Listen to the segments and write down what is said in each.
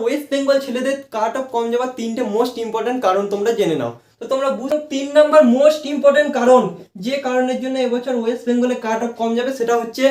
West Bengal ছেলেদের cut off কম যাওয়ার তিনটে মোস্ট ইম্পর্টেন্ট কারণ তোমরা জেনে নাও। তো তোমরা বুঝো 3 নাম্বার মোস্ট ইম্পর্টেন্ট কারণ যে কারণের জন্য এবছর ওয়েস্ট বেঙ্গলে কাট অফ কম যাবে সেটা হচ্ছে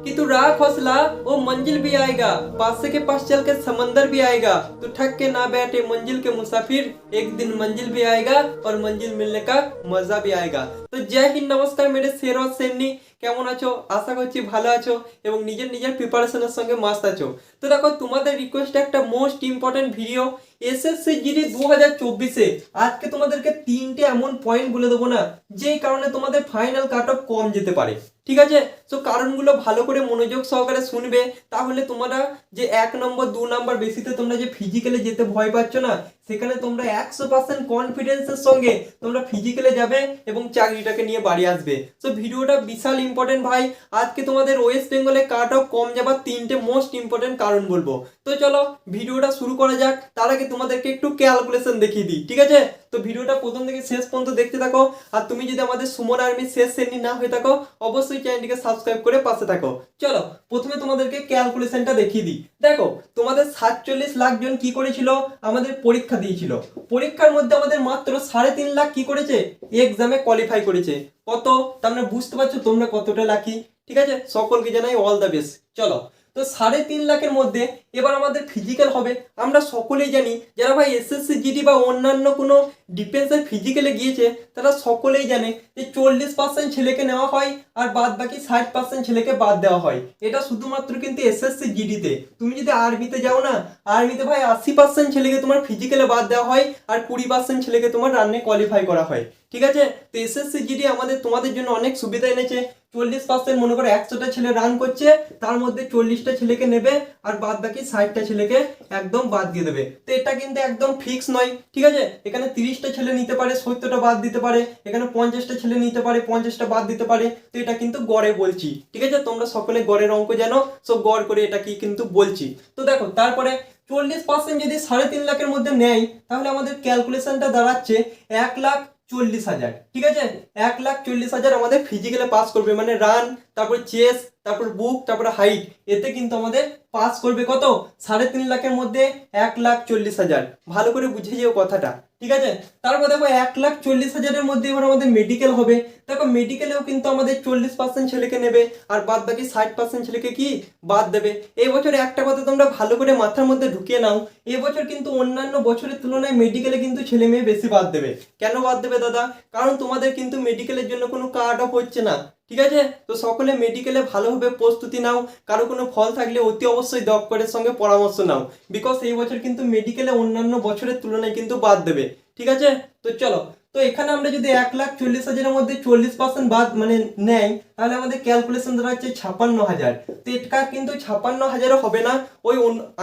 कि तू राख हौसला वो मंजिल भी आएगा, पास से के पास चल के समंदर भी आएगा, तू ठक के ना बैठे मंजिल के मुसाफिर, एक दिन मंजिल भी आएगा और मंजिल मिलने का मजा भी आएगा। तो जय हिंद, नमस्कार मेरे शेर और शेरनी, কেমন আছো? আশা করছি ভালো আছো এবং নিজের নিজের প্রিপারেশনের সঙ্গে মাস্ত আছো। তো দেখো তোমাদের রিকোয়েস্টে একটা most important video SSC GD 2024-এ আজকে তোমাদেরকে তিনটে এমন পয়েন্ট বলে দেবো না যেই কারণে তোমাদের ফাইনাল কাট অফ কম যেতে পারে। ঠিক আছে, তো কারণগুলো ভালো করে মনোযোগ সহকারে শুনবে, তাহলে তোমরা যে 1 নম্বর 2 নম্বর বেশিতে তোমরা যে ফিজিক্যালে যেতে ভয় পাচ্ছ না, সেখানে তোমরা 100% কনফিডেন্সের সঙ্গে তোমরা ফিজিক্যালে যাবে এবং চাকরিটাকে নিয়ে বাড়ি আসবে। তো ভিডিওটা বিশাল ইম্পর্টেন্ট ভাই। আজকে তোমাদের ওয়েস্ট বেঙ্গলে কাট অফ কম যাবার তিনটে মোস্ট ইম্পর্টেন্ট কারণ বলবো। তো চলো ভিডিওটা শুরু করা যাক। তার আগে তোমাদেরকে একটু ক্যালকুলেশন দেখিয়ে দিই, ঠিক আছে? তো ভিডিওটা প্রথম থেকে শেষ পর্যন্ত দেখতে থাকো। আর তুমি যদি আমাদের সুমন আর্মির শেষ শ্রেণী না হয়ে থাকো, অবশ্যই চ্যানেলটিকে সাবস্ক্রাইব করে পাশে থাকো। চলো প্রথমে তোমাদেরকে ক্যালকুলেশনটা দেখিয়ে দিই। দেখো তোমাদের 47 লাখ জন কি করেছিল, আমাদের পরীক্ষা দিয়েছিল। পরীক্ষার মধ্যে আমাদের মাত্র 3.5 লাখ কি করেছে, এক্সামে কোয়ালিফাই করেছে। কত তার মানে বুঝতে পারছো তোমরা কতটা লাকি। ঠিক আছে, সকলকে জানাই অল দ্য বেস্ট। চলো, তো 3.5 লাখের মধ্যে এবার আমাদের ফিজিক্যাল হবে। আমরা সকলেই জানি যারা ভাই এসএসসি জিডি বা অন্যান্য কোনো ডিফেন্সের ফিজিক্যালে গিয়েছে তারা সকলেই জানে যে 40% ছেলেকে নেওয়া হয় আর বাদ বাকি 60% ছেলেকে বাদ দেওয়া হয়। এটা শুধুমাত্র কিন্তু এসএসসি জিডিতে। তুমি যদি আর্মিতে যাও না, আর্মিতে ভাই 80% ছেলেকে তোমার ফিজিক্যালে বাদ দেওয়া হয় আর 20% ছেলেকে তোমার রানে কোয়ালিফাই করা হয়। ঠিক আছে, তো এসএসসি জিডি আমাদের তোমাদের জন্য অনেক সুবিধা এনেছে। 40% মনে করো 100টা ছেলে রান করছে, তার মধ্যে 40টা ছেলেকে নেবে আর বাদ বাকি 60টা ছেলেকে একদম বাদ দিয়ে দেবে। তো এটা কিন্তু একদম ফিক্স নয়। ঠিক আছে, এখানে 30টা ছেলে নিতে পারে, 70টা বাদ দিতে পারে, এখানে 50টা ছেলে নিতে পারে, 50টা বাদ দিতে পারে। তো এটা কিন্তু গড়ে বলছি। ঠিক আছে, তোমরা সকলে গড়ের অঙ্ক জানো, সব গড় করে এটা কি কিন্তু বলছি। তো দেখো তারপরে 40% যদি 3.5 লাখের মধ্যে নেয়, তাহলে আমাদের ক্যালকুলেশনটা দাঁড়াচ্ছে 1,40,000। ঠিক আছে, 1,40,000 আমাদের ফিজিক্যালে পাস করবে, মানে রান, তারপর চেস, তারপর বুক, তারপর হাইট, এতে কিন্তু আমাদের পাস করবে কত, 3.5 লাখের মধ্যে 1,40,000। ভালো করে বুঝে যেও কথাটা। ঠিক আছে, তারপর দেখো 1,40,000-এর মধ্যে এবার আমাদের মেডিকেল হবে। দেখো মেডিকেলেও কিন্তু আমাদের 40% ছেলেকে নেবে আর বাদ বাকি 60% ছেলেকে কি বাদ দেবে। এই বছর একটা কথা তোমরা ভালো করে মাথার মধ্যে ঢুকিয়ে নাও, এবছর কিন্তু অন্যান্য বছরের তুলনায় মেডিকেলে কিন্তু ছেলে মেয়ে বেশি বাদ দেবে। কেন বাদ দেবে দাদা? কারণ তোমাদের কিন্তু মেডিকেলের জন্য কোনো কাট অফ হচ্ছে না। ঠিক আছে, তো সকলে মেডিকেলে ভালোভাবে প্রস্তুতি নাও। কারো কোনো ফল থাকলে অতি অবশ্যই ডক্টরের সঙ্গে পরামর্শ নাও, বিকজ এই বছর কিন্তু মেডিকেলে অন্যান্য বছরের তুলনায় কিন্তু বাদ দেবে। ঠিক আছে, তো চলো, তো এখানে আমরা যদি 1,40,000-এর মধ্যে 40% বাদ মানে নেই, তাহলে আমাদের ক্যালকুলেশন দাঁড়াচ্ছে 56,000। তো এটা কিন্তু 56,000-ও হবে না, ওই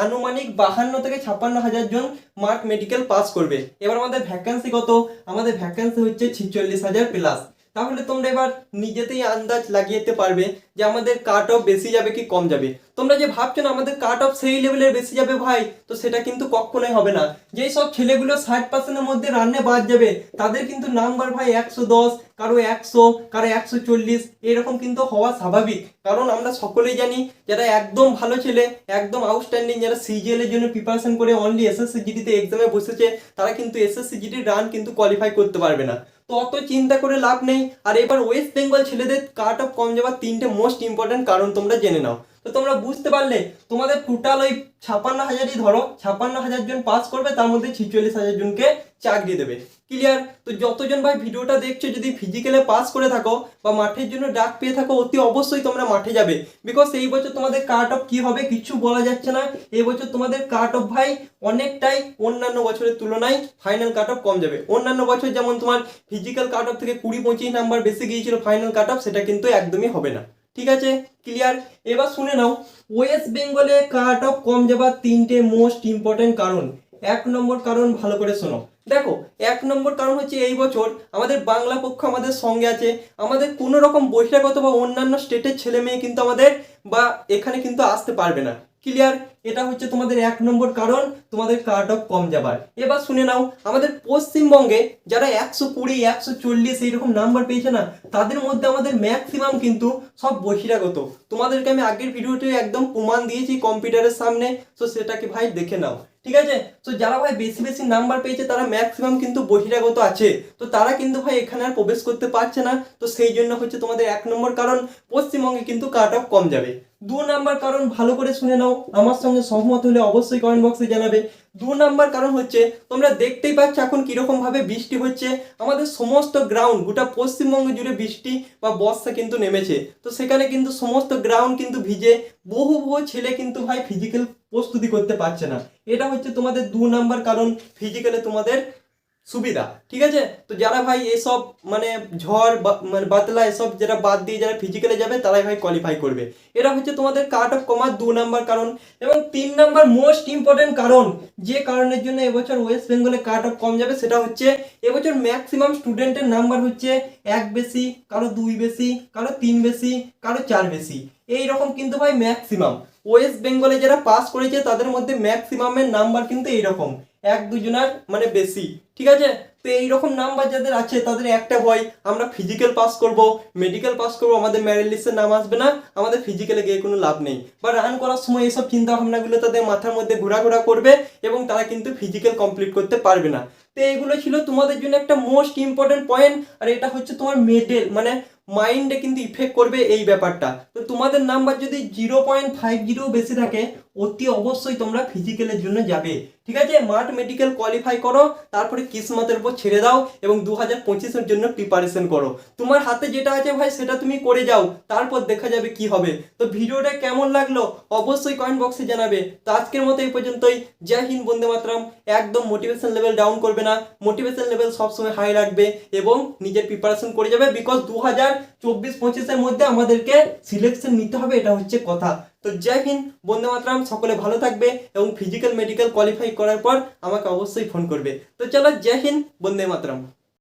আনুমানিক 52 থেকে 56,000 জন মার্ক মেডিকেল পাস করবে। এবার আমাদের ভ্যাকেন্সি কত, আমাদের ভ্যাকেন্সি হচ্ছে 46,000 প্লাস। তাহলে তোমরা এবার নিজেতেই আন্দাজ লাগিয়েতে পারবে যে আমাদের কাট অফ বেশি যাবে কি কম যাবে। তোমরা যে ভাবছো না আমাদের কাট অফ সেই লেভেলের বেশি যাবে ভাই, তো সেটা কিন্তু কখনোই হবে না। যেই সব ছেলেগুলো 60%-এর মধ্যে রানে বাদ যাবে তাদের কিন্তু নাম্বার ভাই 110, কারো 100, কারো 140, এরকম কিন্তু হওয়া স্বাভাবিক। কারণ আমরা সকলেই জানি যারা একদম ভালো ছেলে, একদম আউটস্ট্যান্ডিং, যারা সিজিএল এর জন্য প্রিপারেশন করে অনলি এসএসসি জিডিতে এক্সামে বসেছে, তারা কিন্তু এসএসসি জিডির রান কিন্তু কোয়ালিফাই করতে পারবে না। তো অত চিন্তা করে লাভ নেই। আর এবার ওয়েস্ট বেঙ্গল ছেলেদের কাট অফ কম যাওয়ার তিনটে মোস্ট ইম্পর্টেন্ট কারণ তোমরা জেনে নাও। তো তোমরা বুঝতে পারলে তোমাদের টোটাল ওই 56,000-ই ধরো, 56,000 জন পাস করবে, তার মধ্যে 46,000 জনকে চাকরি দেবে। ক্লিয়ার? তো যতজন ভাই ভিডিওটা দেখছো যদি ফিজিক্যালে পাস করে থাকো বা মাঠের জন্য ডাক পেয়ে থাকো, অতি অবশ্যই তোমরা মাঠে যাবে। বিকজ এই বছর তোমাদের কাট অফ কি হবে কিছু বলা যাচ্ছে না। এই বছর তোমাদের কাট অফ ভাই অনেকটাই অন্যান্য বছরের তুলনায় ফাইনাল কাট অফ কম যাবে। অন্যান্য বছর যেমন তোমার ফিজিক্যাল কাট অফ থেকে 20-25 নাম্বার বেশি গিয়েছিল ফাইনাল কাট অফ, সেটা কিন্তু একদমই হবে না। ঠিক আছে, ক্লিয়ার? এবার শুনে নাও ওয়েস্ট বেঙ্গলে কাট অফ কম যাবার তিনটে মোস্ট ইম্পর্টেন্ট কারণ। 1 নম্বর কারণ ভালো করে শোনো। দেখো 1 নম্বর কারণ হচ্ছে এই বছর আমাদের বাংলা পক্ষ আমাদের সঙ্গে আছে। আমাদের কোনো রকম বহিরাগত বা অন্যান্য স্টেটের ছেলে মেয়ে কিন্তু আমাদের বা এখানে কিন্তু আসতে পারবে না। ক্লিয়ার? এটা হচ্ছে তোমাদের 1 নম্বর কারণ তোমাদের কাট অফ কম যাবার। এবার শুনে নাও, আমাদের পশ্চিমবঙ্গে যারা 120 140 এইরকম নাম্বার পেয়েছে না, তাদের মধ্যে আমাদের ম্যাক্সিমাম কিন্তু সব বহিরাগত। তোমাদেরকে আমি আগের ভিডিওতে একদম প্রমাণ দিয়েছি কম্পিউটারের সামনে, তো সেটাকে ভাই দেখে নাও, ঠিক আছে? তো যারা ভাই বেশি বেশি নাম্বার পেয়েছে তারা ম্যাক্সিমাম কিন্তু বহিরাগত আছে, তো তারা কিন্তু ভাই এখানে আর প্রবেশ করতে পারছে না। তো সেই জন্য হচ্ছে তোমাদের 1 নম্বর কারণ পশ্চিমবঙ্গে কিন্তু কাট অফ কম যাবে। 2 নাম্বার কারণ ভালো করে শুনে নাও, আমার সঙ্গে সহমত হলে অবশ্যই কমেন্ট বক্সে জানাবে। 2 নাম্বার কারণ হচ্ছে তোমরা দেখতেই পাচ্ছ এখন কিরকম ভাবে বৃষ্টি হচ্ছে, আমাদের সমস্ত গ্রাউন্ড গোটা পশ্চিমবঙ্গ জুড়ে বৃষ্টি বা বর্ষা কিন্তু নেমেছে। তো সেখানে কিন্তু সমস্ত গ্রাউন্ড কিন্তু ভিজে, বহু বহু ছেলে কিন্তু ভাই ফিজিক্যাল প্রস্তুতি করতে পারছে না। এটা হচ্ছে তোমাদের 2 নাম্বার কারণ ফিজিক্যালে তোমাদের সুবিধা, ঠিক আছে? তো যারা ভাই এসব মানে ঝড় মানে বাতলা এসব যারা বাদ দিয়ে যারা ফিজিক্যালে যাবে তারাই ভাই কোয়ালিফাই করবে। এটা হচ্ছে তোমাদের কাট অফ কমার 2 নাম্বার কারণ। এবং 3 নাম্বার মোস্ট ইম্পর্টেন্ট কারণ যে কারণের জন্য এবছর ওয়েস্ট বেঙ্গলে কাট অফ কম যাবে, সেটা হচ্ছে এবছর ম্যাক্সিমাম স্টুডেন্টের নাম্বার হচ্ছে 1 বেশি, কারো 2 বেশি, কারো 3 বেশি, কারো 4 বেশি, এই রকম কিন্তু ভাই ম্যাক্সিমাম ওয়েস্ট বেঙ্গলে যারা পাস করেছে তাদের মধ্যে ম্যাক্সিমামের নাম্বার কিন্তু এইরকম 1-2 জনের মানে বেশি, ঠিক আছে? তো এইরকম নাম্বার যাদের আছে তাদের একটা ভয়, আমরা ফিজিক্যাল পাস করব, মেডিকেল পাস করব, আমাদের মেরিট লিস্টের নাম আসবে না, আমাদের ফিজিক্যালে গিয়ে কোনো লাভ নেই। বা রান করার সময় এসব চিন্তা ভাবনাগুলো তাদের মাথার মধ্যে ঘোরাঘোরা করবে এবং তারা কিন্তু ফিজিক্যাল কমপ্লিট করতে পারবে না। তো এইগুলো ছিল তোমাদের জন্য একটা মোস্ট ইম্পর্টেন্ট পয়েন্ট, আর এটা হচ্ছে তোমার মেডেল মানে মাইন্ডে কিন্তু ইফেক্ট করবে এই ব্যাপারটা। তো তোমাদের নাম্বার যদি 0.50 বেশি থাকে, অতি অবশ্যই তোমরা ফিজিক্যালের জন্য যাবে, ঠিক আছে? মাঠ মেডিকেল কোয়ালিফাই করো, তারপরে কিসমতের উপর ছেড়ে দাও এবং 2025-এর জন্য প্রিপারেশন করো। তোমার হাতে যেটা আছে ভাই সেটা তুমি করে যাও, তারপর দেখা যাবে কি হবে। তো ভিডিওটা কেমন লাগলো অবশ্যই কমেন্ট বক্সে জানাবে। তো আজকের মতো এই পর্যন্তই। জয় হিন্দ, বন্দে মাতরম। একদম মোটিভেশন লেভেল ডাউন করবে না, মোটিভেশন লেভেল সবসময় হাই রাখবে এবং নিজের প্রিপারেশন করে যাবে, বিকজ 2024-25-এর মধ্যে আমাদেরকে সিলেকশন নিতে হবে, এটা হচ্ছে কথা। তো জয় হিন্দ, বন্দে মাতরম। সকলে ভালো থাকবে এবং ফিজিক্যাল মেডিকেল কোয়ালিফাই করার পর আমাকে অবশ্যই ফোন করবে। তো চলো, জয় হিন্দ, বন্দে মাতরম।